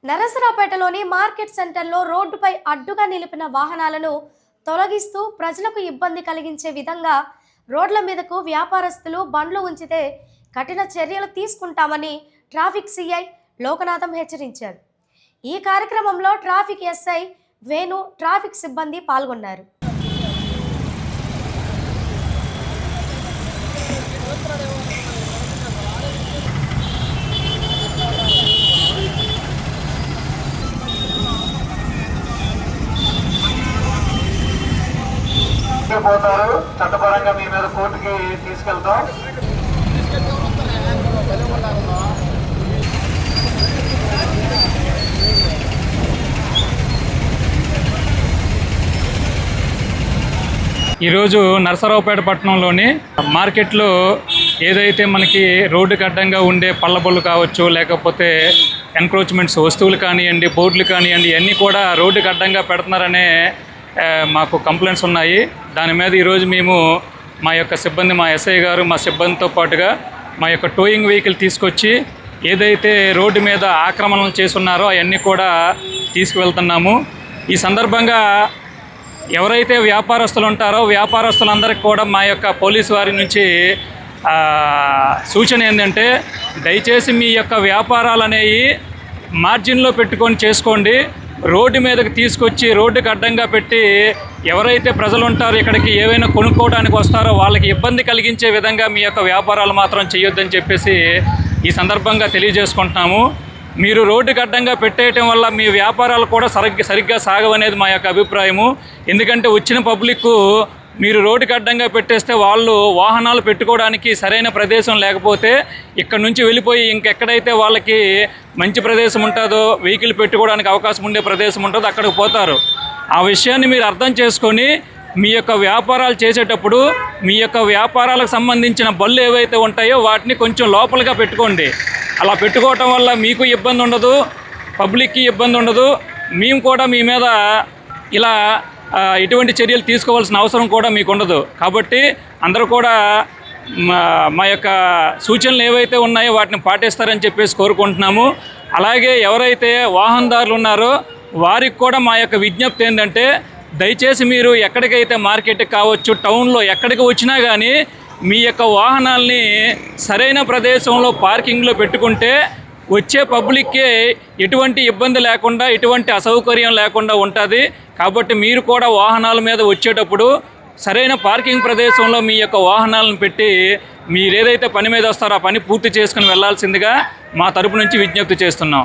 నరసరావుపేటలోని market సెంటర్లో రోడ్డుపై అడ్డుగా నిలిపిన వాహనాలను తొలగిస్తూ ప్రజలకు ఇబ్బంది కలిగించే విధంగా రోడ్ల మీదకు వ్యాపారస్తులు బండ్లు ఉంచితే కఠిన చర్యలు తీసుకుంటామని ట్రాఫిక్ సిఐ లోకనాథం హెచ్చరించారు. ఈ కార్యక్రమంలో ట్రాఫిక్ ఎస్ఐ వేణు, ట్రాఫిక్ సిబ్బంది పాల్గొన్నారు. పోతారు, చట్టపరంగా మీ మీద కోర్టుకి తీసుకెళ్తాం. ఈరోజు నరసరావుపేట పట్టణంలోని మార్కెట్లో ఏదైతే మనకి రోడ్డుకి అడ్డంగా ఉండే పళ్ళబొళ్ళు కావచ్చు, లేకపోతే ఎన్క్రోచ్మెంట్స్ వస్తువులు కానివ్వండి, బోర్డులు కానివ్వండి, ఇవన్నీ కూడా రోడ్డుకి అడ్డంగా పెడుతున్నారనే మాకు కంప్లైంట్స్ ఉన్నాయి. దాని మీద ఈరోజు మేము మా యొక్క సిబ్బంది, మా ఎస్ఐ గారు, మా సిబ్బందితో పాటుగా మా యొక్క టోయింగ్ వెహికల్ తీసుకొచ్చి ఏదైతే రోడ్డు మీద ఆక్రమణలు చేస్తున్నారో అవన్నీ కూడా తీసుకువెళ్తున్నాము. ఈ సందర్భంగా ఎవరైతే వ్యాపారస్తులు ఉంటారో వ్యాపారస్తులందరికీ కూడా మా యొక్క పోలీసు వారి నుంచి సూచన ఏంటంటే, దయచేసి మీ యొక్క వ్యాపారాలు అనేవి మార్జిన్లో పెట్టుకొని చేసుకోండి. రోడ్డు మీదకి తీసుకొచ్చి రోడ్డుకి అడ్డంగా పెట్టి ఎవరైతే ప్రజలు ఉంటారో ఇక్కడికి ఏవైనా కొనుక్కోవడానికి వస్తారో వాళ్ళకి ఇబ్బంది కలిగించే విధంగా మీ యొక్క వ్యాపారాలు మాత్రం చేయొద్దని చెప్పేసి ఈ సందర్భంగా తెలియజేసుకుంటున్నాము. మీరు రోడ్డుకి అడ్డంగా పెట్టేయటం వల్ల మీ వ్యాపారాలు కూడా సరిగ్గా సాగవనేది మా యొక్క అభిప్రాయము. ఎందుకంటే వచ్చిన పబ్లిక్ మీరు రోడ్డుకి అడ్డంగా పెట్టేస్తే వాళ్ళు వాహనాలు పెట్టుకోవడానికి సరైన ప్రదేశం లేకపోతే ఇక్కడ నుంచి వెళ్ళిపోయి ఇంకెక్కడైతే వాళ్ళకి మంచి ప్రదేశం ఉంటుందో, వెహికల్ పెట్టుకోవడానికి అవకాశం ఉండే ప్రదేశం ఉంటుందో అక్కడికి పోతారు. ఆ విషయాన్ని మీరు అర్థం చేసుకొని మీ యొక్క వ్యాపారాలు చేసేటప్పుడు మీ యొక్క వ్యాపారాలకు సంబంధించిన బళ్ళు ఏవైతే ఉంటాయో వాటిని కొంచెం లోపలిగా పెట్టుకోండి. అలా పెట్టుకోవటం వల్ల మీకు ఇబ్బంది ఉండదు, పబ్లిక్కి ఇబ్బంది ఉండదు. మేము కూడా మీ మీద ఇలా ఎటువంటి చర్యలు తీసుకోవాల్సిన అవసరం కూడా మీకు ఉండదు. కాబట్టి అందరూ కూడా మా యొక్క సూచనలు ఏవైతే ఉన్నాయో వాటిని పాటిస్తారని చెప్పేసి కోరుకుంటున్నాము. అలాగే ఎవరైతే వాహనదారులు ఉన్నారో వారికి కూడా మా యొక్క విజ్ఞప్తి ఏంటంటే, దయచేసి మీరు ఎక్కడికైతే మార్కెట్కి కావచ్చు, టౌన్లో ఎక్కడికి వచ్చినా కానీ మీ యొక్క వాహనాల్ని సరైన ప్రదేశంలో పార్కింగ్లో పెట్టుకుంటే వచ్చే పబ్లిక్కి ఎటువంటి ఇబ్బంది లేకుండా, ఎటువంటి అసౌకర్యం లేకుండా ఉంటుంది. కాబట్టి మీరు కూడా వాహనాల మీద వచ్చేటప్పుడు సరైన పార్కింగ్ ప్రదేశంలో మీ యొక్క వాహనాలను పెట్టి మీరు ఏదైతే పని మీద వస్తారో ఆ పని పూర్తి చేసుకుని వెళ్లాల్సిందిగా మా తరపు నుంచి విజ్ఞప్తి చేస్తున్నాం.